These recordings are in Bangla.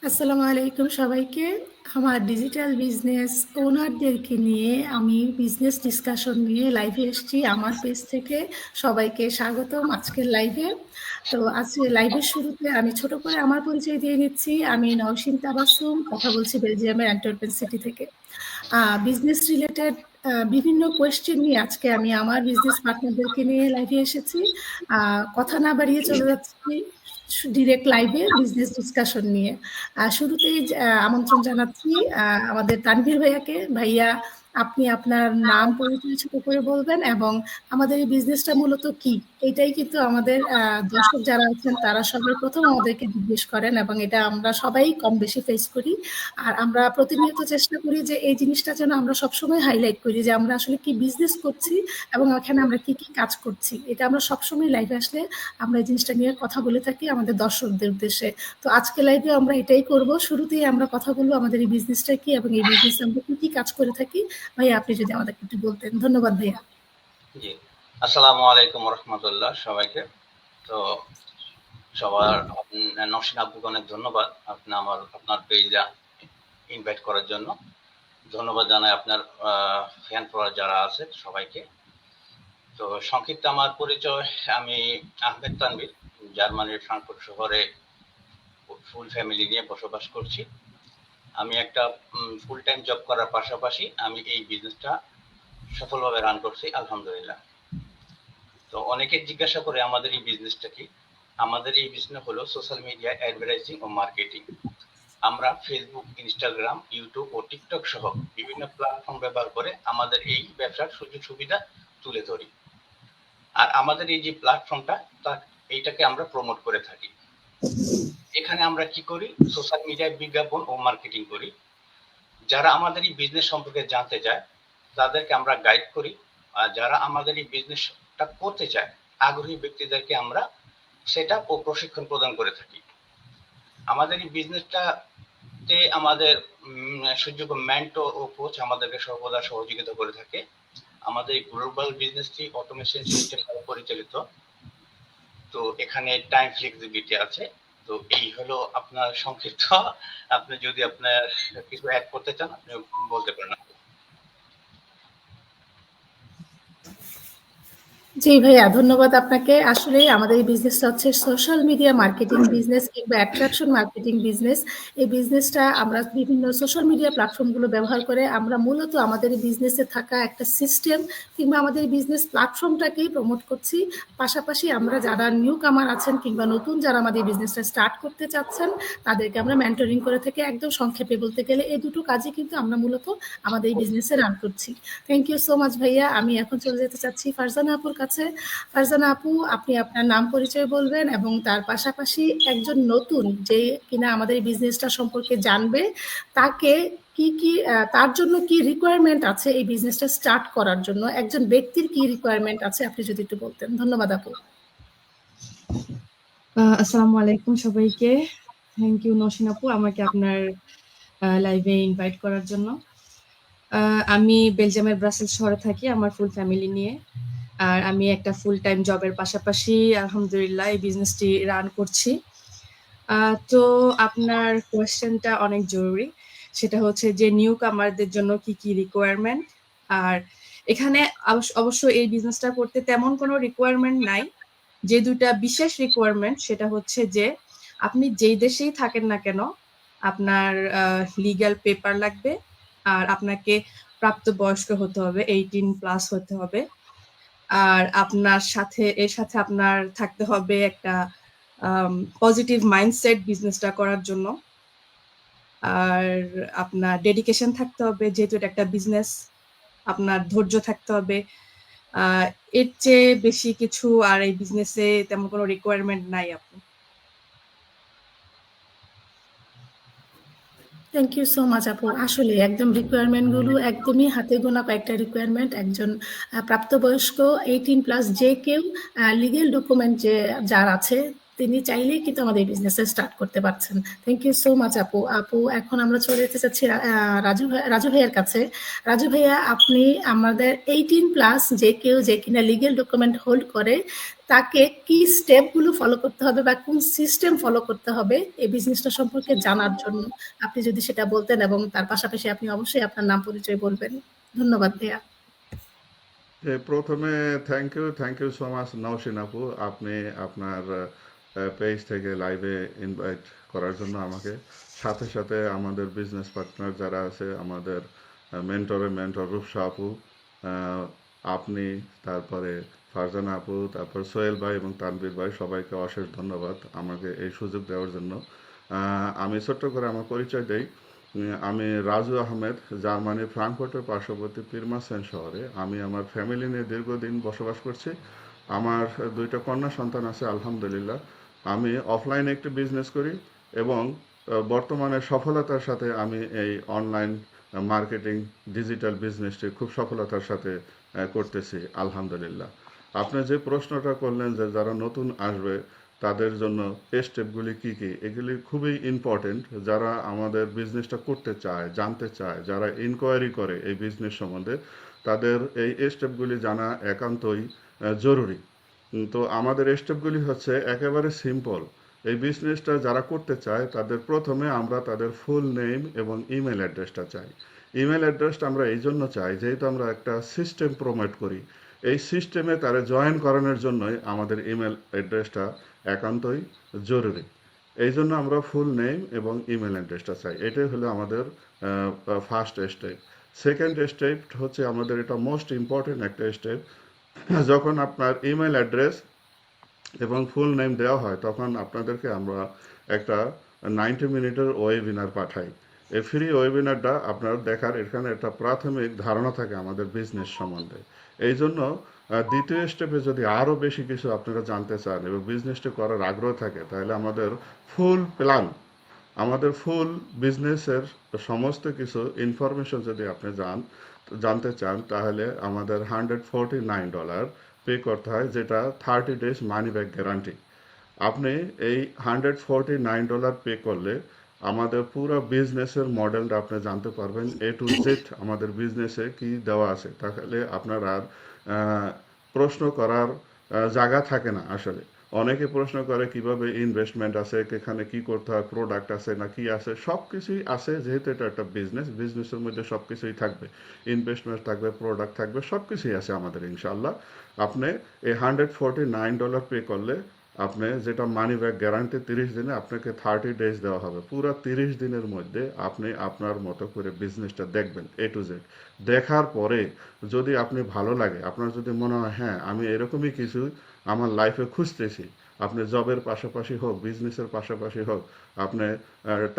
আসসালামু আলাইকুম সবাইকে। আমার ডিজিটাল বিজনেস ওনারদেরকে নিয়ে আমি বিজনেস ডিসকাশন নিয়ে লাইভে এসেছি আমার পেজ থেকে। সবাইকে স্বাগতম আজকের লাইভে। তো আজকে লাইভের শুরুতে আমি ছোট করে আমার পরিচয় দিয়ে নিচ্ছি। আমি নওশিন তাবাসসুম, কথা বলছি বেলজিয়ামের অ্যান্টওয়ার্পেন সিটি থেকে। বিজনেস রিলেটেড বিভিন্ন কোয়েশ্চেন নিয়ে আজকে আমি আমার বিজনেস পার্টনারদেরকে নিয়ে লাইভে এসেছি। কথা না বাড়িয়ে চলে যাচ্ছি ডিরেক্ট লাইভে বিজনেস ডিসকাশন নিয়ে। শুরুতেই আমন্ত্রণ জানাচ্ছি আমাদের তানভীর ভাইয়াকে। ভাইয়া, আপনি আপনার নাম পরিচয় ছোট করে বলবেন এবং আমাদের এই বিজনেসটা মূলত কি, এটাই কিন্তু আমাদের দর্শক যারা আছেন তারা সবার প্রথম আমাদেরকে জিজ্ঞেস করেন এবং এটা আমরা সবাই কম বেশি ফেস করি। আর আমরা প্রতিনিয়ত চেষ্টা করি যে এই জিনিসটা যেন আমরা সবসময় হাইলাইট করি যে আমরা আসলে কি বিজনেস করছি এবং এখানে আমরা কি কি কাজ করছি। এটা আমরা সবসময় লাইভে আসলে আমরা এই জিনিসটা নিয়ে কথা বলে থাকি আমাদের দর্শকদের উদ্দেশ্যে। তো আজকে লাইভে আমরা এটাই করব। শুরুতেই আমরা কথা বলবো আমাদের এই বিজনেসটা কি এবং এই বিজনেসে আমরা কি কি কাজ করে থাকি। ভাইয়া, আপনি যদি আমাদেরকে একটু বলতেন। ধন্যবাদ ভাইয়া। জি, আসসালামু আলাইকুম রহমতুল্লাহ সবাইকে। তো সবার নওশিন আব্বুকে অনেক ধন্যবাদ আপনার পেজে ইনভাইট করার জন্য। ধন্যবাদ জানাই আপনার ফ্যান ফলোয়ার যারা আছে সবাইকে। তো সংক্ষিপ্ত আমার পরিচয়, আমি আহমেদ তানভীর, জার্মানির ফ্রাঙ্কফুর্ট শহরে ফুল ফ্যামিলি নিয়ে বসবাস করছি। আমি একটা ফুল টাইম জব করার পাশাপাশি আমি এই বিজনেসটা সফলভাবে রান করছি আলহামদুলিল্লাহ। তো অনেকে জিজ্ঞাসা করে আমাদের এই বিজনেসটা কি। আমাদের এই বিজনেস হলো সোশ্যাল মিডিয়া অ্যাডভার্টাইজিং ও মার্কেটিং। আমরা ফেসবুক, ইনস্টাগ্রাম, ইউটিউব ও টিকটক সহ বিভিন্ন প্ল্যাটফর্ম ব্যবহার করে আমাদের এই ব্যবসার সুযোগ সুবিধা তুলে ধরি। আর আমাদের এই যে প্ল্যাটফর্মটা, এইটাকে আমরা প্রমোট করে থাকি। এখানে আমরা কি করি, সোশ্যাল মিডিয়ায় বিজ্ঞাপন ও মার্কেটিং করি। যারা আমাদের এই বিজনেস সম্পর্কে জানতে চায় তাদেরকে আমরা গাইড করি, আর যারা আমাদের এই বিজনেসটা করতে চায় আগ্রহী ব্যক্তিদেরকে আমরা সেটা ও প্রশিক্ষণ প্রদান করে থাকি। আমাদের এই বিজনেসটাতে আমাদের সুযোগ্য মেন্টর ও কোচ আমাদেরকে সর্বদা সহযোগিতা করে থাকে। আমাদের গ্লোবাল বিজনেসটি অটোমেশন সিস্টেম দ্বারা পরিচালিত। তো এখানে টাইম ফ্লেক্সিবিলিটি আছে। তো এই হলো আপনার সংক্ষিপ্ত। আপনি যদি আপনার কিছু অ্যাড করতে চান আপনি বলতে পারেন। জি ভাইয়া, ধন্যবাদ আপনাকে। আসলে আমাদের এই বিজনেসটা হচ্ছে সোশ্যাল মিডিয়া মার্কেটিং বিজনেস কিংবা অ্যাট্রাকশন মার্কেটিং বিজনেস। এই বিজনেসটা আমরা বিভিন্ন সোশ্যাল মিডিয়া প্ল্যাটফর্মগুলো ব্যবহার করে আমরা মূলত আমাদের এই বিজনেসে থাকা একটা সিস্টেম কিংবা আমাদের বিজনেস প্ল্যাটফর্মটাকেই প্রমোট করছি। পাশাপাশি আমরা যারা নিউ কামার আছেন কিংবা নতুন যারা আমাদের বিজনেসটা স্টার্ট করতে চাচ্ছেন তাদেরকে আমরা মেন্টরিং করে থেকে একদম সংক্ষেপে বলতে গেলে এই দুটো কাজই কিন্তু আমরা মূলত আমাদের এই বিজনেসে রান করছি। থ্যাংক ইউ সো মাচ ভাইয়া। আমি এখন চলে যেতে চাচ্ছি ফারজানা আপুর কাছে। ফারজানা আপু, আপনি আপনার নাম পরিচয় বলবেন এবং তার পাশাপাশি একজন নতুন যে কিনা আমাদের এই বিজনেসটা সম্পর্কে জানবে তাকে কি কি তার জন্য কি রিকোয়ারমেন্ট আছে এই বিজনেসটা স্টার্ট করার জন্য, একজন ব্যক্তির কি রিকোয়ারমেন্ট আছে আপনি যদি একটু বলতেন। ধন্যবাদ আপু। আসসালামু আলাইকুম সবাইকে। থ্যাংক ইউ নওশিন আপু আমাকে আপনার লাইভে ইনভাইট করার জন্য। আমি বেলজিয়ামের ব্রাসেলস শহরে থাকি আমার ফুল ফ্যামিলি নিয়ে। আর আমি একটা ফুল টাইম জবের পাশাপাশি আলহামদুলিল্লাহ এই বিজনেসটি রান করছি। তো আপনার কোয়েশ্চেনটা অনেক জরুরি। সেটা হচ্ছে যে নিউ কামারদের জন্য কি কি রিকোয়ারমেন্ট। আর এখানে অবশ্য এই বিজনেসটা করতে তেমন কোনো রিকোয়ারমেন্ট নাই। যে দুটা বিশেষ রিকোয়ারমেন্ট সেটা হচ্ছে যে আপনি যেই দেশেই থাকেন না কেন আপনার লিগ্যাল পেপার লাগবে, আর আপনাকে প্রাপ্তবয়স্ক হতে হবে, 18+ হতে হবে। আর এর সাথে আপনার থাকতে হবে একটা পজিটিভ মাইন্ডসেট বিজনেসটা করার জন্য। আর আপনার ডেডিকেশন থাকতে হবে, যেহেতু এটা একটা বিজনেস। আপনার ধৈর্য থাকতে হবে। এর চেয়ে বেশি কিছু আর এই বিজনেসে তেমন কোনো রিকোয়ারমেন্ট নাই আপু। থ্যাংক ইউ সো মাচ আপু। আসলে একদম রিকোয়ারমেন্টগুলো একদমই হাতে গোনা কয়েকটা রিকোয়ারমেন্ট। একজন প্রাপ্তবয়স্ক 18+ যে কেউ লিগেল ডকুমেন্ট যে যার আছে তিনি চাইলেই কিন্তু আমাদের বিজনেস স্টার্ট করতে পারছেন। থ্যাংক ইউ সো মাচ আপু। আপু, এখন আমরা চলে যেতে চাচ্ছি রাজু ভাইয়ের কাছে। রাজু ভাইয়া, আপনি আমাদের 18+ যে কেউ যে কিনা লিগেল ডকুমেন্ট হোল্ড করে, তাকে কি স্টেপগুলো ফলো করতে হবে বা কোন সিস্টেম ফলো করতে হবে এই বিজনেসটা সম্পর্কে জানার জন্য আপনি যদি সেটা বলতেন, এবং তার পাশাপাশি আপনি অবশ্যই আপনার নাম পরিচয় বলবেন। ধন্যবাদ ভাইয়া। প্রথমে thank you so much Nowshin আপু, আপনি আপনার পেজ থেকে লাইভে ইনভাইট করার জন্য আমাকে। সাথে সাথে আমাদের বিজনেস পার্টনার যারা আছে, আমাদের মেন্টর রূপসা আপু, আপনি, তারপরে ফারজানা আপু, তারপর সোহেল ভাই এবং তানভীর ভাই, সবাইকে অশেষ ধন্যবাদ আমাকে এই সুযোগ দেওয়ার জন্য। আমি ছোট্ট করে আমার পরিচয় দেই। আমি রাজু আহমেদ, জার্মানির ফ্রাঙ্কফুর্টের পার্শ্ববর্তী পিরমাসেন শহরে আমি আমার ফ্যামিলি নিয়ে দীর্ঘদিন বসবাস করছি। আমার 2টা কন্যা সন্তান আছে আলহামদুলিল্লাহ। আমি অফলাইনে একটি বিজনেস করি এবং বর্তমানে সফলতার সাথে আমি এই অনলাইন মার্কেটিং ডিজিটাল বিজনেসটি খুব সফলতার সাথে করতেছি আলহামদুলিল্লাহ। আপনি যে প্রশ্নটা করলেন যে যারা নতুন আসবে তাদের জন্য স্টেপগুলি কী কী, এগুলি খুবই ইম্পর্টেন্ট। যারা আমাদের বিজনেসটা করতে চায়, জানতে চায়, যারা ইনকোয়ারি করে এই বিজনেস সম্বন্ধে, তাদের এই স্টেপগুলি জানা একান্তই জরুরি। তো আমাদের স্টেপগুলি হচ্ছে একেবারে সিম্পল। এই বিজনেসটা যারা করতে চায় তাদের প্রথমে আমরা তাদের ফুল নেম এবং ইমেল অ্যাড্রেসটা চাই। ইমেল অ্যাড্রেসটা আমরা এই জন্য চাই, যেহেতু আমরা একটা সিস্টেম প্রমোট করি, এই সিস্টেমে তারা জয়েন করানোর জন্যই আমাদের ইমেল অ্যাড্রেসটা একান্তই জরুরি। এই জন্য আমরা ফুল নেম এবং ইমেল অ্যাড্রেসটা চাই। এটাই হলো আমাদের ফার্স্ট স্টেপ। সেকেন্ড স্টেপ হচ্ছে আমাদের এটা মোস্ট ইম্পর্টেন্ট একটা স্টেপ। যখন আপনার ইমেল অ্যাড্রেস এবং ফুল নেম দেওয়া হয়, তখন আপনাদেরকে আমরা একটা 90 মিনিটের ওয়েবিনার পাঠাই। এই ফ্রি ওয়েবিনারটা আপনার দেখার এখানে একটা প্রাথমিক ধারণা থাকে আমাদের বিজনেস সম্বন্ধে। এই জন্য দ্বিতীয় স্টেপে যদি আরও বেশি কিছু আপনারা জানতে চান এবং বিজনেসটা করার আগ্রহ থাকে, তাহলে আমাদের ফুল প্ল্যান, আমাদের ফুল বিজনেসের সমস্ত কিছু ইনফরমেশন যদি আপনি জানতে চান, তাহলে আমাদের $149 পে করতে হয়, যেটা 30 days মানি ব্যাক গ্যারান্টি। আপনি এই $149 পে করলে আমাদের পুরো বিজনেসের মডেলটা আপনি জানতে পারবেন, A to Z আমাদের বিজনেসে কি দেওয়া আছে। তাহলে আপনার আর প্রশ্ন করার জায়গা থাকে না। আসলে অনেকে প্রশ্ন করে কিভাবে ইনভেস্টমেন্ট আছে, এখানে কি করতে হয়, প্রোডাক্ট আছে না কি আছে, সব কিছুই আছে। যেহেতু এটা একটা বিজনেসের মধ্যে সব কিছুই থাকবে, ইনভেস্টমেন্ট থাকবে, প্রোডাক্ট থাকবে, সব কিছুই আছে আমাদের ইনশাল্লাহ। আপনি এই $149 পে করলে আপনি যেটা মানি ব্যাক গ্যারান্টি 30 দিনে, আপনাকে 30 days দেওয়া হবে। পুরো 30 দিনের মধ্যে আপনি আপনার মতো করে বিজনেসটা দেখবেন A to Z। দেখার পরে যদি আপনি ভালো লাগে, আপনার যদি মনে হয় হ্যাঁ আমি এরকমই কিছু আমার লাইফে খুঁজতেছি, আপনি জবের পাশাপাশি হোক, বিজনেসের পাশাপাশি হোক, আপনি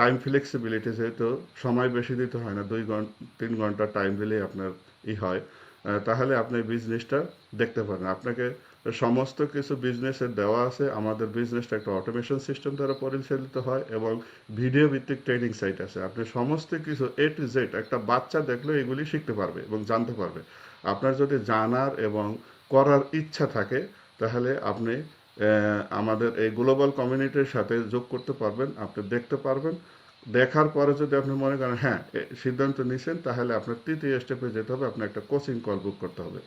টাইম ফ্লেক্সিবিলিটি, যেহেতু সময় বেশি দিতে হয় না, 3 ঘন্টা টাইম দিলেই আপনার হয়, তাহলে আপনি বিজনেসটা দেখতে পারেন। আপনাকে সমস্ত কিছু বিজনেসের দেওয়া আছে। আমাদের বিজনেসটা একটা অটোমেশন সিস্টেম দ্বারা পরিচালিত হয় এবং ভিডিও ভিত্তিক ট্রেনিং সাইট আছে। আপনি সমস্ত কিছু A to Z, একটা বাচ্চা দেখলে এগুলি শিখতে পারবে এবং জানতে পারবে। আপনার যদি জানার এবং করার ইচ্ছা থাকে, তাহলে আপনি আমাদের এই গ্লোবাল কমিউনিটির সাথে যোগ করতে পারবেন, আপনি দেখতে পারবেন। দেখার পরে যদি আপনি মনে করেন হ্যাঁ সিদ্ধান্ত নিছেন, তাহলে আপনার তৃতীয় স্টেপে যেতে হবে, আপনার একটা কোচিং কল বুক করতে হবে।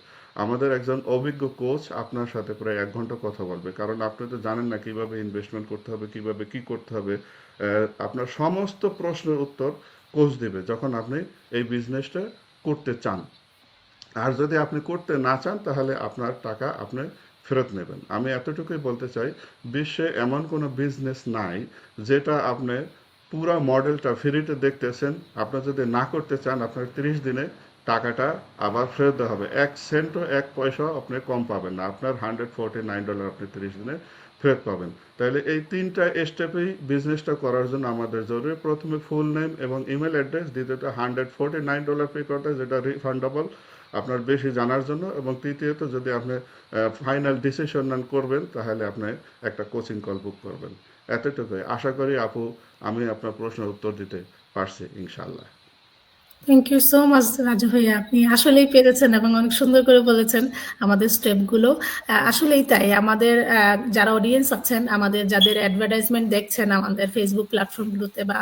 আমাদের একজন অভিজ্ঞ কোচ আপনার সাথে প্রায় 1 ঘন্টা কথা বলবে, কারণ আপনি তো জানেন না কিভাবে ইনভেস্টমেন্ট করতে হবে, কিভাবে কি করতে হবে। আপনার সমস্ত প্রশ্নের উত্তর কোচ দিবে যখন আপনি এই বিজনেসটা করতে চান। আর যদি আপনি করতে না চান, তাহলে আপনার টাকা আপনি ফেরত নেবেন। আমি এতটুকুই বলতে চাই, বিশ্বে এমন কোনো বিজনেস নাই যেটা আপনি পুরা মডেলটা ফ্রিতে দেখতেছেন, আপনি যদি না করতে চান, আপনার 30 দিনে টাকাটা আবার ফেরত দেওয়া হবে। 1 সেন্টও 1 পয়সাও আপনি কম পাবেন না। আপনার $149 আপনি 30 দিনে ফেরত পাবেন। তাহলে এই 3টা স্টেপেই বিজনেসটা করার জন্য আমাদের জরুরি। প্রথমে ফুল নেম এবং ইমেল অ্যাড্রেস, দ্বিতীয়ত $149 পে করতে, যেটা রিফান্ডেবল আপনার বেশি জানার জন্য, এবং তৃতীয়ত যদি আপনি ফাইনাল ডিসিশন করবেন, তাহলে আপনি একটা কোচিং কল বুক করবেন। এতটুকুই। আশা করি আপু আমি আপনার প্রশ্নের উত্তর দিতে পারছি ইনশাল্লাহ। Thank you so much Raju ভাইয়া, আপনি আসলেই পেরেছেন এবং অনেক সুন্দর করে বলেছেন আমাদের স্টেপগুলো। আসলেই তাই, আমাদের যারা অডিয়েন্স আছেন, আমাদের যাদের অ্যাডভার্টাইজমেন্ট দেখছেন আমাদের ফেসবুক প্ল্যাটফর্মগুলোতে বা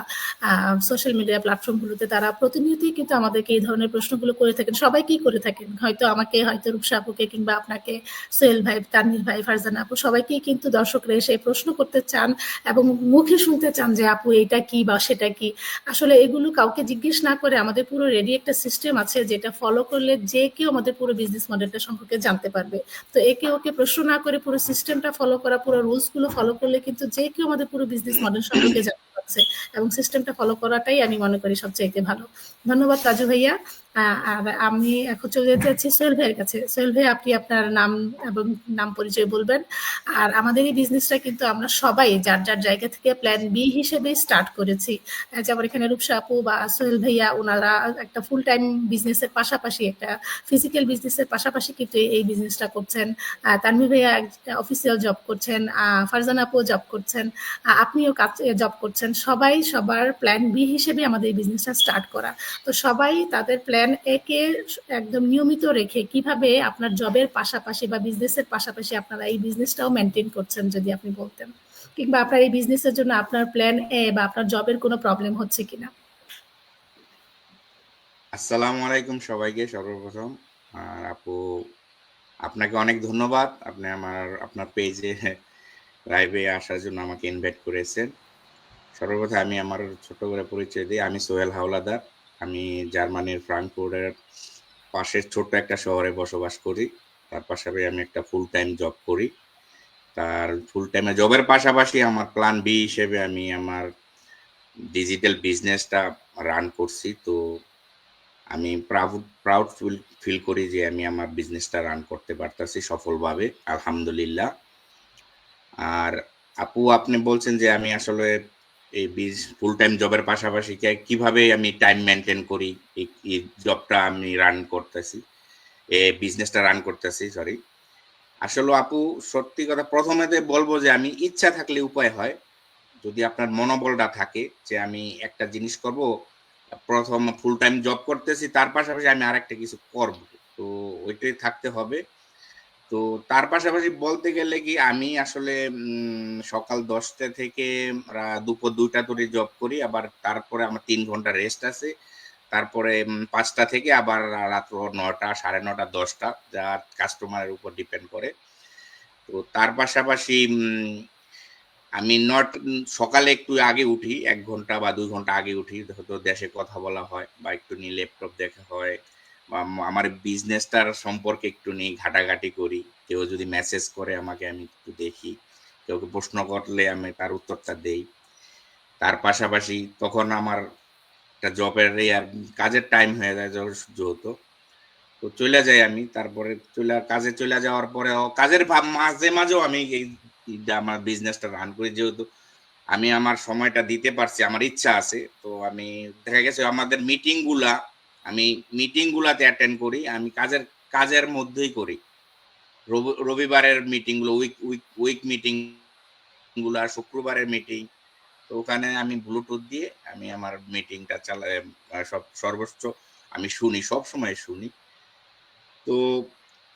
সোশ্যাল মিডিয়া প্ল্যাটফর্মগুলোতে, তারা প্রতিনিয়তই কিন্তু আমাদেরকে এই ধরনের প্রশ্নগুলো করে থাকেন, সবাইকেই করে থাকেন, হয়তো আমাকে, হয়তো রূপসা আপুকে, কিংবা আপনাকে, সোহেল ভাই, তানভীর ভাই, ফারজানা আপু, সবাইকেই কিন্তু দর্শকরা এসে প্রশ্ন করতে চান এবং মুখে শুনতে চান যে আপু এটা কি বা সেটা কি। আসলে এগুলো কাউকে জিজ্ঞেস না করে আমাদের পুরো রেডি একটা সিস্টেম আছে, যেটা ফলো করলে যে কেউ আমাদের পুরো বিজনেস মডেলটা সম্পর্কে জানতে পারবে। তো একে ওকে প্রশ্ন না করে পুরো সিস্টেমটা ফলো করা, পুরো রুলস গুলো ফলো করলে কিন্তু যে কেউ আমাদের পুরো বিজনেস মডেল সম্পর্কে জানতে পারছে, এবং সিস্টেমটা ফলো করাটাই আমি মনে করি সবচাইতে ভালো। ধন্যবাদ রাজু ভাইয়া। আর আমি এখন চলে যেতে চাচ্ছি সোহেল ভাইয়ের কাছে। সোহেল ভাই, আপনি আপনার নাম এবং নাম পরিচয় বলবেন। আর আমাদের এই বিজনেসটা কিন্তু আমরা সবাই যার যার জায়গা থেকে প্ল্যান বি হিসেবে স্টার্ট করেছি। যেমন এখানে রূপসা আপু বা সোহেল ভাইয়া, ওনারা একটা ফুল টাইম বিজনেসের পাশাপাশি, একটা ফিজিক্যাল বিজনেসের পাশাপাশি কিন্তু এই বিজনেসটা করছেন। তানভীর ভাইয়া একটা অফিসিয়াল জব করছেন, ফারজানা আপু জব করছেন, আপনিও কাজ জব করছেন। সবাই সবার প্ল্যান বি হিসেবে আমাদের এই বিজনেসটা স্টার্ট করা। তো সবাই তাদের প্ল্যান এ কে একদম নিয়মিত রেখে কিভাবে আপনার জবের পাশাপাশি বা বিজনেসের পাশাপাশি আপনারা এই বিজনেসটাও মেনটেন করছেন, যদি আপনি বলতেন, কিংবা আপনার এই বিজনেসের জন্য আপনার প্ল্যান এ বা আপনার জবের কোনো প্রবলেম হচ্ছে কিনা। আসসালামু আলাইকুম সবাইকে সর্বপ্রথম। আর আপু, আপনাকে অনেক ধন্যবাদ, আপনি আপনার পেজে লাইভে আসার জন্য আমাকে ইনভাইট করেছেন। সর্বপ্রথম আমি আমার ছোট করে পরিচয় দিই। আমি সোহেল হাওলাদার। আমি জার্মানির ফ্রাঙ্কফুর্টের পাশের ছোট্ট একটা শহরে বসবাস করি। তার পাশাপাশি আমি একটা ফুল টাইম জব করি। তার ফুল টাইমে জবের পাশাপাশি আমার প্ল্যান বি হিসেবে আমি আমার ডিজিটাল বিজনেসটা রান করছি। তো আমি প্রাউড ফিল করি যে আমি আমার বিজনেসটা রান করতে পারতাছি সফলভাবে, আলহামদুলিল্লাহ। আর আপু, আপনি বলছেন যে আমি আসলে এই ফুল টাইম জবের পাশাপাশি কিভাবে আমি টাইম মেনটেন করি, এই জবটা আমি রান করতেছি, এই বিজনেসটা রান করতেছি, সরি। আসলে আপু, সত্যি কথা প্রথমেতে বলবো যে আমি ইচ্ছা থাকলে উপায় হয়। যদি আপনার মনোবলটা থাকে যে আমি একটা জিনিস করব, প্রথম ফুল টাইম জব করতেছি, তার পাশাপাশি আমি আরেকটা কিছু করব, তো ওইটাই থাকতে হবে। তো তার পাশাপাশি বলতে গেলে কি, আমি আসলে সকাল 10টা থেকে দুপুর 2টা ধরে জব করি, আবার তারপরে আমার 3 ঘন্টা রেস্ট আছে। তারপরে 5টা থেকে আবার রাত্র 9টা, 9:30, 10টা, যা কাস্টমারের উপর ডিপেন্ড করে। তো তার পাশাপাশি আমি সকালে একটু আগে উঠি, 1 ঘন্টা বা 2 ঘন্টা আগে উঠি, হয়তো দেশে কথা বলা হয় বা একটু নিয়ে ল্যাপটপ দেখা হয়, বা আমার বিজনেসটার সম্পর্কে একটু নিয়ে ঘাটাঘাটি করি। কেউ যদি মেসেজ করে আমাকে, আমি একটু দেখি। কেউ প্রশ্ন করলে আমি তার উত্তরটা দেই। তার পাশাপাশি তখন আমার একটা জবের আর কাজের টাইম হয়ে যায় যেহেতু, তো চলে যাই আমি। তারপরে কাজে চলে যাওয়ার পরেও কাজের মাঝে মাঝেও আমি আমার বিজনেসটা রান করি, যেহেতু আমি আমার সময়টা দিতে পারছি, আমার ইচ্ছা আছে। তো আমি দেখা গেছে আমাদের আমি মিটিং গুলাতে অ্যাটেন্ড করি, আমি কাজের মধ্যেই করি। রবিবারের মিটিং গুলো, উইক মিটিং গুলা, শুক্রবারের মিটিং। তো ওখানে আমি ব্লুটুথ দিয়ে আমি আমার মিটিংটা চালাই, সর্বোচ্চ আমি শুনি, সব সময় শুনি। তো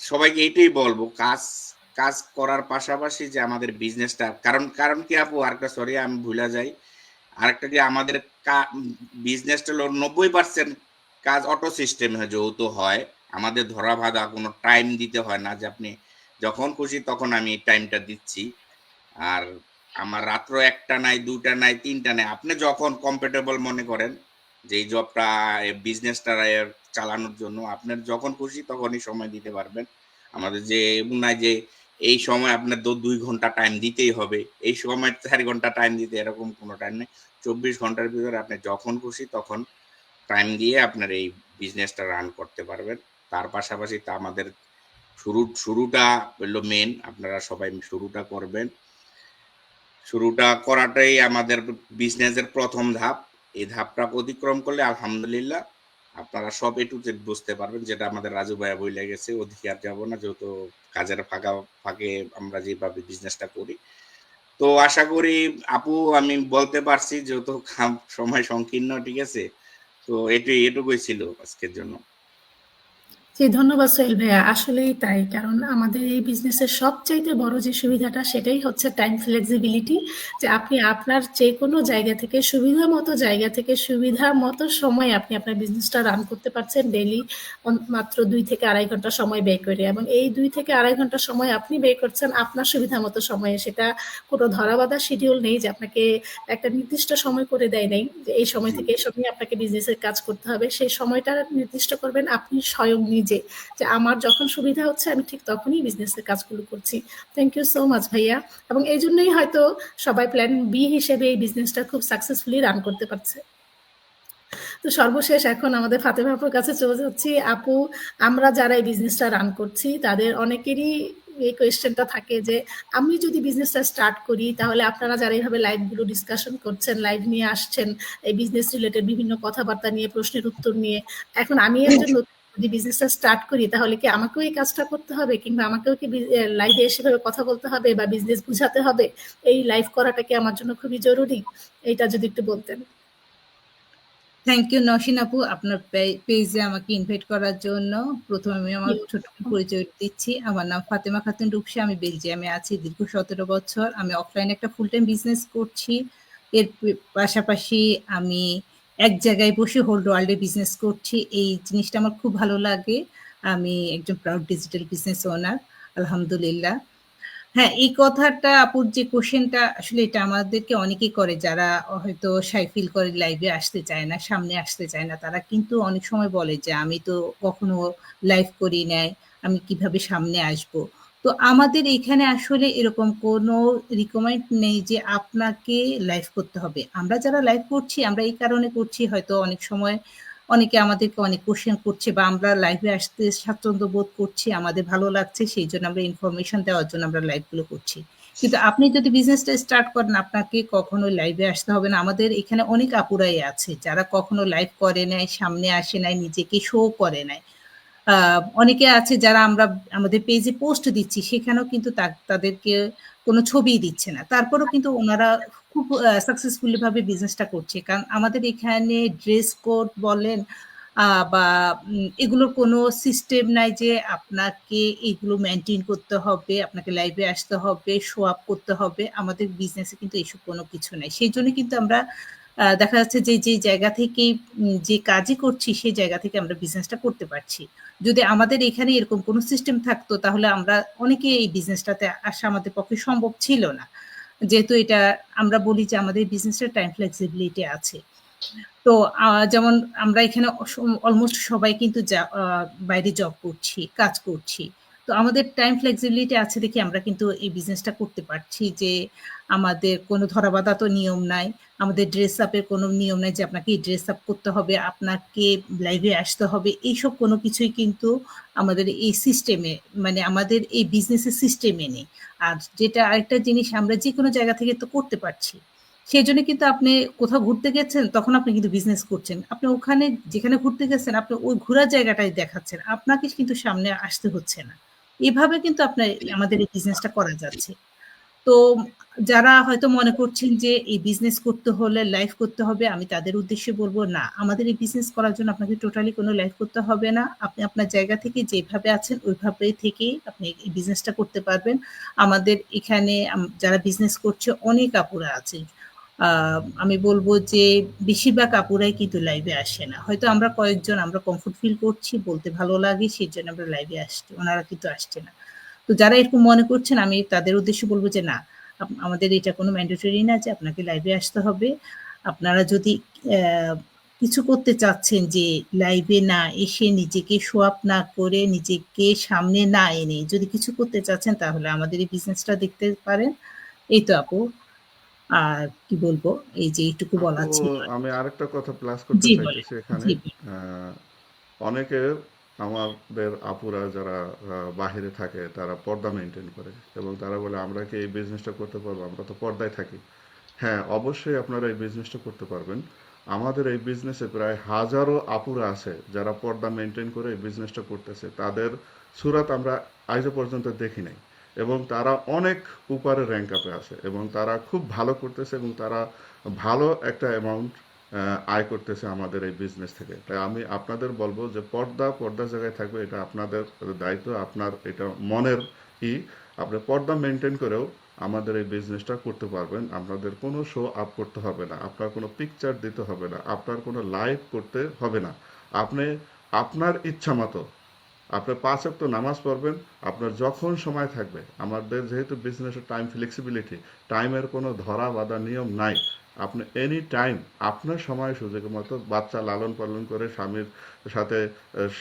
সবাইকে এইটাই বলবো, কাজ কাজ করার পাশাপাশি যে আমাদের বিজনেসটা, কারণ কারণ কি আপু, আরেকটা, সরি আমি ভুলে যাই, আরেকটা যে আমাদের বিজনেসটা হলো 90% কাজ অটো সিস্টেমে যেহেতু হয়, আমাদের ধরা বাঁধা কোনো টাইম দিতে হয় না যে আপনি যখন খুশি তখন আমি টাইমটা দিচ্ছি। আর আমার রাত্র 1টা নাই, 2টা নাই, 3টা নাই, আপনি যখন কমফোর্টেবল মনে করেন যে এই জবটা, বিজনেসটা চালানোর জন্য আপনার যখন খুশি তখনই সময় দিতে পারবেন। আমাদের যে এমন নাই যে এই সময় আপনার 2 ঘন্টা টাইম দিতেই হবে, এই সময় 4 ঘন্টা টাইম দিতে, এরকম কোনো টাইম নেই। 24 ঘন্টার ভিতরে আপনি যখন খুশি তখন টাইম দিয়ে আপনার এই বিজনেসটা রান করতে পারবেন। তার পাশাপাশি তা আমাদের শুরুটা হলো মেন, আপনারা সবাই শুরুটা করবেন। শুরুটা করাটাই আমাদের বিজনেসের প্রথম ধাপ। এই ধাপটা অতিক্রম করলে আলহামদুলিল্লাহ আপনারা সব এ টু জেড বুঝতে পারবেন, যেটা আমাদের রাজু ভাইয়া বইলে গেছে, ওদিকে আর যাবো না, যেহেতু কাজের ফাঁকে আমরা যেভাবে বিজনেসটা করি। তো আশা করি আপু, আমি বলতে পারছি, যেহেতু সময় সংকীর্ণ, ঠিক আছে। তো এটুকুই ছিল আজকের জন্য। জি, ধন্যবাদ সোহেল ভাইয়া। আসলেই তাই। কারণ আমাদের এই বিজনেসের সবচাইতে বড় যে সুবিধাটা সেটাই হচ্ছে টাইম ফ্লেক্সিবিলিটি। যে আপনি আপনার যেকোনো জায়গা থেকে সুবিধা মতো সময়ে আপনি আপনার বিজনেসটা রান করতে পারছেন ডেইলি মাত্র 2 থেকে 2.5 ঘন্টা সময় ব্যয় করে। এবং এই 2 থেকে 2.5 ঘন্টা সময় আপনি ব্যয় করছেন আপনার সুবিধা মতো সময়ে। সেটা কোনো ধরাবাঁধা শিডিউল নেই যে আপনাকে একটা নির্দিষ্ট সময় করে দেয় নাই যে এই সময় জি থেকে এই সময় আপনাকে বিজনেসের কাজ করতে হবে। সেই সময়টা নির্দিষ্ট করবেন আপনি স্বয়ং নিজে, যে আমার যখন সুবিধা হচ্ছে আমি ঠিক তখনই বিজনেসের কাজগুলো করছি। থ্যাংক ইউ সো মাচ ভাইয়া। এবং এই জন্যই হয়তো সবাই প্ল্যান বি হিসেবে এই বিজনেসটা খুব সাকসেসফুলি রান করতে পারছে। তো সর্বশেষ এখন আমাদের ফাতেমা আপুর কাছে চলে যাচ্ছি। আপু, আমরা যারা এই বিজনেসটা রান করছি তাদের অনেকেরই এই কোয়েশ্চেনটা থাকে যে আমি যদি বিজনেসটা স্টার্ট করি তাহলে আপনারা যারা এইভাবে লাইভগুলো ডিসকাশন করছেন, লাইভ নিয়ে আসছেন এই বিজনেস রিলেটেড বিভিন্ন কথাবার্তা নিয়ে, প্রশ্নের উত্তর নিয়ে, এখন আমি একজন নতুন যদি বিজনেসটা স্টার্ট করি তাহলে কি আমাকেও এই কাজটা করতে হবে, কিংবা আমাকেও কি লাইভে এসে ভাবে কথা বলতে হবে বা বিজনেস বুঝাতে হবে? এই লাইভ করাটা কি আমার জন্য খুবই জরুরি? এইটা যদি একটু বলতেন। থ্যাংক ইউ নওশিন আপু আপনার পেজে আমাকে ইনভাইট করার জন্য। প্রথমে আমি আমার ছোট পরিচয় দিচ্ছি। আমার নাম ফাতেমা খাতুন রূপসী। আমি বেলজিয়ামে আছি দীর্ঘ 17 বছর। আমি অফলাইনে একটা ফুল টাইম বিজনেস করছি। এর পাশাপাশি আমি এক জায়গায় বসে হোল ওয়ার্ল্ডে বিজনেস করছি। এই জিনিসটা আমার খুব ভালো লাগে। আমি একজন প্রাউড ডিজিটাল বিজনেস ওনার, আলহামদুলিল্লাহ। হ্যাঁ, এই কথাটা আপুর যে কোশ্চেনটা আসলে এটা আমাদেরকে অনেকেই করে যারা হয়তো শাই ফিল করে লাইভে আসতে চায় না, সামনে আসতে চায় না। তারা কিন্তু অনেক সময় বলে যে আমি তো কখনো লাইভ করি নাই, আমি কিভাবে সামনে আসবো। তো আমাদের এখানে আসলে এরকম কোনো রিকমেন্ড নেই যে আপনাকে লাইভ করতে হবে। আমরা যারা লাইভ করছি আমরা এই কারণে করছি, হয়তো অনেক সময় অনেকে আমাদেরকে অনেক কোশ্চেন করছে বা আমরা লাইভে আসতে স্বাচ্ছন্দ্য বোধ করছি, আমাদের ভালো লাগছে, সেই জন্য আমরা ইনফরমেশন দেওয়ার জন্য আমরা লাইভগুলো করছি। কিন্তু আপনি যদি বিজনেসটা স্টার্ট করেন আপনাকে কখনো লাইভে আসতে হবে না। আমাদের এখানে অনেক আপুরাই আছে যারা কখনো লাইভ করে নাই, সামনে আসে নাই, নিজেকে শো করে নাই। অনেকে আছে যারা আমরা আমাদের পেজে পোস্ট দিচ্ছি সেখানেও কিন্তু তাদেরকে কোনো ছবি দিচ্ছে না, তারপরেও কিন্তু ওনারা খুব সাকসেসফুলি ভাবে বিজনেসটা করছে। কারণ আমাদের এখানে ড্রেস কোড বলেন বা এগুলোর কোনো সিস্টেম নাই যে আপনাকে এগুলো মেনটেন করতে হবে, আপনাকে লাইভে আসতে হবে, শো আপ করতে হবে। আমাদের বিজনেসে কিন্তু এইসব কোনো কিছু নাই। সেই জন্য কিন্তু আমরা দেখা যাচ্ছে যে যে জায়গা থেকে যে কাজই করছি সেই জায়গা থেকে আমরা বিজনেসটা করতে পারছি। যদি আমাদের এখানে এরকম কোনো সিস্টেম থাকতো তাহলে আমরা অনেকে এই বিজনেসটাতে আসা আমাদের পক্ষে সম্ভব ছিল না। যেহেতু এটা আমরা বলি যে আমাদের বিজনেসের টাইম ফ্লেক্সিবিলিটি আছে। তো যেমন আমরা এখানে অলমোস্ট সবাই কিন্তু বাইরে জব করছি, কাজ করছি। তো আমাদের টাইম ফ্লেক্সিবিলিটি আছে দেখে আমরা কিন্তু এই বিজনেসটা করতে পারছি যে আমাদের কোনো ধরাবাঁধা তো নিয়ম নাই। আমাদের ড্রেস আপের কোনো নিয়ম নাই যে আপনাকে এই ড্রেস আপ করতে হবে, আপনাকে লাইভে আসতে হবে। এইসব কোনো কিছুই কিন্তু আমাদের এই সিস্টেমে মানে আমাদের এই বিজনেসের সিস্টেমে নেই। আর যেটা আরেকটা জিনিস আমরা যেকোনো জায়গা থেকে তো করতে পারছি। সেজন্য কিন্তু আপনি কোথাও ঘুরতে গেছেন তখন আপনি কিন্তু বিজনেস করছেন। আপনি ওখানে যেখানে ঘুরতে গেছেন আপনি ওই ঘোরার জায়গাটাই দেখাচ্ছেন। আপনাকে কিন্তু সামনে আসতে হচ্ছে না। এভাবে কিন্তু আপনার আমাদের এই বিজনেসটা করা যাচ্ছে। তো যারা হয়তো মনে করছেন যে এই বিজনেস করতে হলে লাইভ করতে হবে, আমি তাদের উদ্দেশ্যে বলব না, আমাদের এই বিজনেস করার জন্য আপনাকে টোটালি কোনো লাইভ করতে হবে না। আপনি আপনার জায়গা থেকে যেভাবে আছেন ওইভাবে থেকেই আপনি এই বিজনেসটা করতে পারবেন। আমাদের এখানে যারা বিজনেস করছে অনেক আপুরা আছে। আমি বলবো যে বেশিরভাগ আপুরাই কিন্তু লাইভে আসে না। হয়তো আমরা কয়েকজন আমরা কমফোর্ট ফিল করছি, বলতে ভালো লাগে, সেই জন্য আমরা লাইভে আসছি, ওনারা কিন্তু আসছে না। তো যারা এরকম মনে করছেন আমি তাদের উদ্দেশ্যে বলবো যে না, আমাদের এটা কোনো ম্যান্ডেটরি না যে আপনাকে লাইভে আসতে হবে। আপনারা যদি কিছু করতে চাচ্ছেন যে লাইভে না এসে নিজেকে শো আপ না করে নিজেকে সামনে না এনে যদি কিছু করতে চাচ্ছেন তাহলে আমাদের এই বিজনেসটা দেখতে পারেন। এই তো আপু, আর কি বলবো, এই যে এইটুকু বলা আপু, ছিল। আমি আরেকটা কথা প্লাস করতে জি বলেন। চাইতেছি এখানে। জি বলেন। অনেকে আমাদের আপুরা যারা বাহিরে থাকে তারা পর্দা মেনটেন করে এবং তারা বলে আমরা কি এই বিজনেসটা করতে পারবো, আমরা তো পর্দায় থাকি। হ্যাঁ, অবশ্যই আপনারা এই বিজনেসটা করতে পারবেন। আমাদের এই বিজনেসে প্রায় হাজারো আপুরা আছে যারা পর্দা মেনটেন করে এই বিজনেসটা করতেছে। তাদের সুরাত আমরা আজও পর্যন্ত দেখি নাই এবং তারা অনেক উপরে র্যাঙ্ক আপে আছে এবং তারা খুব ভালো করতেছে এবং তারা ভালো একটা অ্যামাউন্ট আয় করতেছে আমাদের এই বিজনেস থেকে। তাই আমি আপনাদের বলবো যে পর্দা জায়গায় থাকবে, এটা আপনাদের দায়িত্ব, আপনার এটা মনের ই। আপনি পর্দা মেনটেন করেও আমাদের এই বিজনেসটা করতে পারবেন। আপনাদের কোনো শো আপ করতে হবে না, আপনার কোনো পিকচার দিতে হবে না, আপনার কোনো লাইভ করতে হবে না। আপনি আপনার ইচ্ছা মতো আপনি 5 ওয়াক্ত নামাজ পড়বেন, আপনার যখন সময় থাকবে। আমাদের যেহেতু বিজনেসের টাইম ফ্লেক্সিবিলিটি, টাইমের কোনো ধরা বাঁধা নিয়ম নাই। আপনি এনি টাইম আপনার সময় সুযোগ মতো বাচ্চা লালন পালন করে স্বামীর সাথে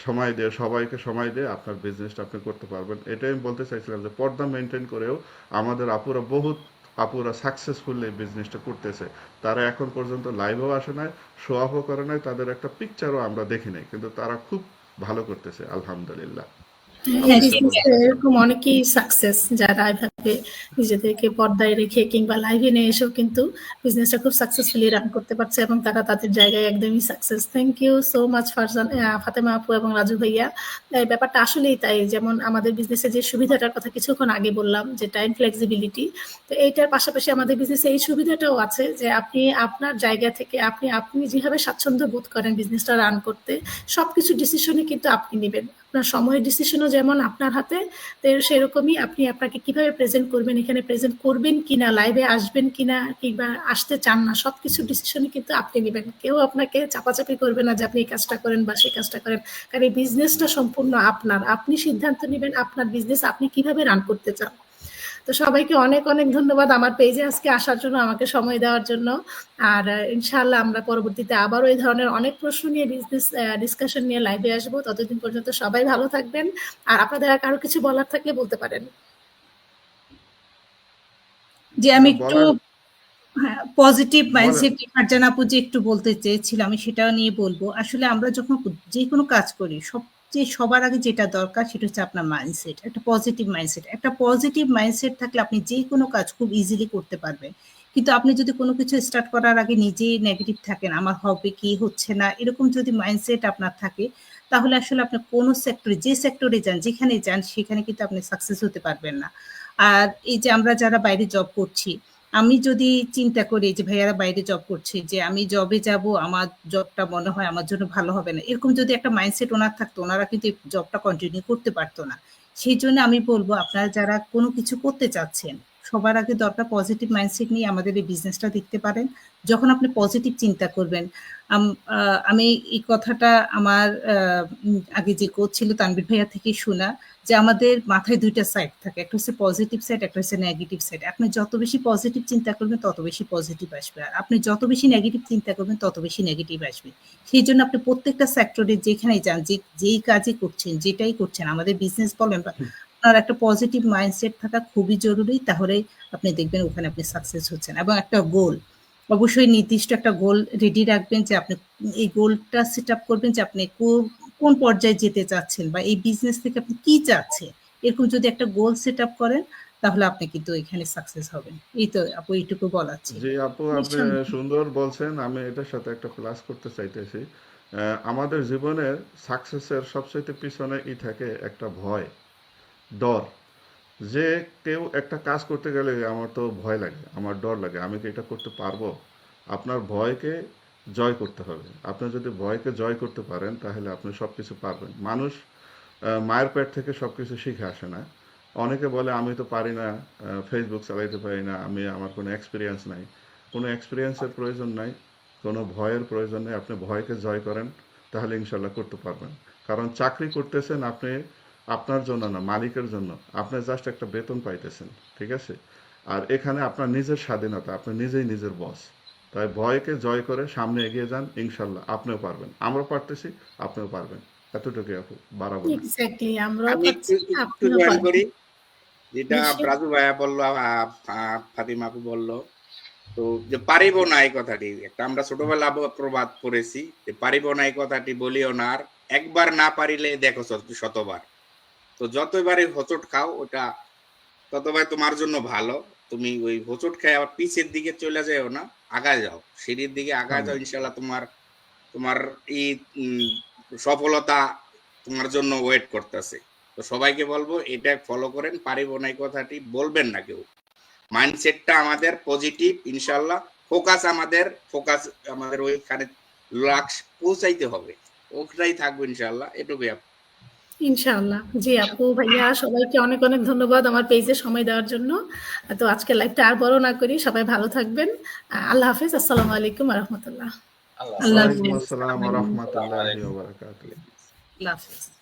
সময় দিয়ে, সবাইকে সময় দিয়ে আপনার বিজনেসটা আপনি করতে পারবেন। এটাই আমি বলতে চাইছিলাম যে পর্দা মেনটেন করেও আমাদের আপুরা সাকসেসফুল এই বিজনেসটা করতেছে। তারা এখন পর্যন্ত লাইভেও আসে নাই, শো অফও করে নাই, তাদের একটা পিকচারও আমরা দেখি নাই, কিন্তু তারা খুব ভালো করতেছে আলহামদুলিল্লাহ। এই হ্যাঁ, আপনাদের বিজনেসে বলেন। এরকম অনেকেই সাকসেস, যারা এভাবে নিজেদেরকে পর্দায় রেখে কিংবা লাইভে নিয়ে এসেও কিন্তু বিজনেসটা খুব সাকসেসফুলি রান করতে পারছে এবং তারা তাদের জায়গায় একদমই success. Thank you so much Farzan, Fatema আপু এবং রাজু ভাইয়া। এই ব্যাপারটা আসলেই তাই, যেমন আমাদের বিজনেসে যে সুবিধাটার কথা কিছুক্ষণ আগে বললাম যে টাইম ফ্লেক্সিবিলিটি, তো এইটার পাশাপাশি আমাদের বিজনেসে এই সুবিধাটাও আছে যে আপনি আপনার জায়গা থেকে আপনি যেভাবে স্বাচ্ছন্দ্য বোধ করেন বিজনেসটা রান করতে, সবকিছু ডিসিশনই কিন্তু আপনি নেবেন। আপনার সময়ের ডিসিশনও যেমন আপনার হাতে, তো সেরকমই আপনি আপনাকে কিভাবে প্রেজেন্ট করবেন, এখানে প্রেজেন্ট করবেন কিনা, লাইভে আসবেন কিনা কিংবা আসতে চান না, সবকিছু ডিসিশনই কিন্তু আপনি নেবেন। কেউ আপনাকে চাপাচাপি করবে না যে আপনি এই কাজটা করেন বা সেই কাজটা করেন, কারণ এই বিজনেসটা সম্পূর্ণ আপনার। আপনি সিদ্ধান্ত নেবেন আপনার বিজনেস আপনি কিভাবে রান করতে চান। তো সবাইকে অনেক অনেক ধন্যবাদ আমার পেজে আজকে আসার জন্য, আমাকে সময় দেওয়ার জন্য। আর ইনশাআল্লাহ আমরা পরবর্তীতে আবারও এই ধরনের অনেক প্রশ্ন নিয়ে বিজনেস ডিসকাশন নিয়ে লাইভে আসবো। ততদিন পর্যন্ত সবাই ভালো থাকবেন। আর আপনাদের আর কারো কিছু বলার থাকলে বলতে পারেন। যে আমি একটু বলার পজিটিভ বলেন। মাইন্ডসেট ফারজান আপু যে একটু বলতে চেয়েছিল, আমি সেটাও নিয়ে বলবো। আসলে আমরা যখন যে কোনো কাজ করি, সবার আগে যেটা দরকার সেটা হচ্ছে আপনার মাইন্ডসেট, একটা পজিটিভ মাইন্ডসেট। একটা পজিটিভ মাইন্ডসেট থাকলে আপনি যে কোনো কাজ খুব ইজিলি করতে পারবেন। কিন্তু আপনি যদি কোনো কিছু স্টার্ট করার আগে নিজেই নেগেটিভ থাকেন, আমার হবে কি হচ্ছে না, এরকম যদি মাইন্ডসেট আপনার থাকে, তাহলে আসলে আপনি কোনো সেক্টরে, যে সেক্টরে যান, যেখানে যান, সেখানে কিন্তু আপনি সাকসেস হতে পারবেন না। আর এই যে আমরা যারা বাইরে জব করছি, আমি যদি চিন্তা করি যে ভাইয়ারা বাইরে জব করছে, যে আমি জবে যাব, আমার জবটা মনে হয় আমার জন্য ভালো হবে না, এরকম যদি একটা মাইন্ডসেট ওনার থাকতো, ওনারা কিন্তু জবটা কন্টিনিউ করতে পারতো না। সেই জন্য আমি বলবো, আপনারা যারা কোনো কিছু করতে চাচ্ছেন, সবার আগে দরকার পজিটিভ মাইন্ডসেট নিয়ে আমাদের এই বিজনেসটা দেখতে পারেন। যখন আপনি পজিটিভ চিন্তা করবেন, আমি এই কথাটা আমার আগে যে কোচ ছিল তানভীর ভাইয়া থেকে শোনা, যে আমাদের মাথায় দুইটা সাইড থাকে, একটা হচ্ছে পজিটিভ সাইড, একটা হচ্ছে নেগেটিভ সাইড। আপনি যত বেশি পজিটিভ চিন্তা করবেন তত বেশি পজিটিভ আসবে, আর আপনি যত বেশি নেগেটিভ চিন্তা করবেন তত বেশি নেগেটিভ আসবে। সেই জন্য আপনি প্রত্যেকটা সেক্টরে যেখানেই যান, যেই কাজই করছেন, যেটাই করছেন, আমাদের বিজনেস বলেন, আপনার একটা পজিটিভ মাইন্ডসেট থাকা খুবই জরুরি। তাহলে আপনি দেখবেন ওখানে আপনি সাকসেস হচ্ছেন। এবং একটা গোল, অবশ্যই নির্দিষ্ট একটা গোল রেডি রাখবেন, যে আপনি এই গোলটা সেট আপ করবেন যে আপনি কোন পর্যায়ে যেতে চাচ্ছেন বা এই বিজনেস থেকে আপনি কি চাচ্ছেন। এরকম যদি একটা গোল সেট আপ করেন, তাহলে আপনি কিন্তু এখানে সাকসেস হবেন। এই তো আপু, এইটুকু বলার ছিল। জি আপু, আপনি নিঃসন্দেহে। সুন্দর বলছেন। আমি এটার সাথে একটা প্লাস করতে চাইতেছি। আমাদের জীবনের সাকসেসের সবচাইতে পিছনে থাকে একটা ভয়, ডর। যে কেউ একটা কাজ করতে গেলে আমার তো ভয় লাগে, আমার ডর লাগে, আমি কি এটা করতে পারবো? আপনার ভয়কে জয় করতে হবে। আপনি যদি ভয়কে জয় করতে পারেন তাহলে আপনি সব কিছু পারবেন। মানুষ মায়ের পেট থেকে সব কিছু শিখে আসে না। অনেকে বলে আমি তো পারি না, ফেসবুক চালাইতে পারি না, আমার কোনো এক্সপিরিয়েন্স নাই। কোনো এক্সপিরিয়েন্সের প্রয়োজন নাই, কোনো ভয়ের প্রয়োজন নেই। আপনি ভয়কে জয় করেন, তাহলে ইনশাল্লাহ করতে পারবেন। কারণ চাকরি করতেছেন আপনি আপনার জন্য না, মালিকের জন্য। আপনি জাস্ট একটা বেতন পাইতেছেন, ঠিক আছে? আর এখানে আপনার নিজের স্বাধীনতা, আপনি নিজেই নিজের বস। তাই ভয়কে জয় করে সামনে এগিয়ে যান, ইনশাল্লাহ আপনিও পারবেন। আমরা পারতেছি, আপনিও পারবেন। এতটুকুই আপু, বাড়াবো না। এক্স্যাক্টলি, আমরাও আমি একটু পাচ্ছি, একটু আপনিও জয়েন পারবেন। করি, যেটা নিশ্চয়ই। রাজু ভাইয়া বললো, ফাতিমা আপু বললো। তো যে পারিব না এই কথাটি, একটা আমরা ছোটবেলা প্রবাদ পড়েছি যে পারিব না এই কথাটি বলিও না, আর একবার না পারিলে দেখো শতবার। তো যতবারই হোঁচট খাও, ওটা ততবার তোমার জন্য ভালো। তুমি ওই হোঁচট খেয়ে আবার পিছের দিকে চলে যাও না, আগায় যাও, সিঁড়ির দিকে আগায় যাও। ইনশাল্লাহ তোমার তোমার এই সফলতা তোমার জন্য ওয়েট করতেছে। তো সবাইকে বলবো এটা ফলো করেন, পারিব না এই কথাটি বলবেন না কেউ। মাইন্ডসেটটা আমাদের পজিটিভ, ইনশাল্লাহ ফোকাস আমাদের ওইখানে লক্ষ্য পৌঁছাইতে হবে, ওটাই থাকবে ইনশাআল্লাহ। এটুকুই আপু। ইনশাআল্লাহ। জি আপু, ভাইয়া, সবাইকে অনেক অনেক ধন্যবাদ আমার পেজে সময় দেওয়ার জন্য। তো আজকের লাইভটা আর বড় না করি, সবাই ভালো থাকবেন। আল্লাহ হাফেজ। আসসালামু আলাইকুম ওয়া রাহমাতুল্লাহ। আল্লাহ আল্লাহ হাফেজ। ওয়ালাইকুম হাফেজ। আসসালাম ওয়া রাহমাতুল্লাহি ওয়া বারাকাতুহু। আল্লাহ হাফেজ।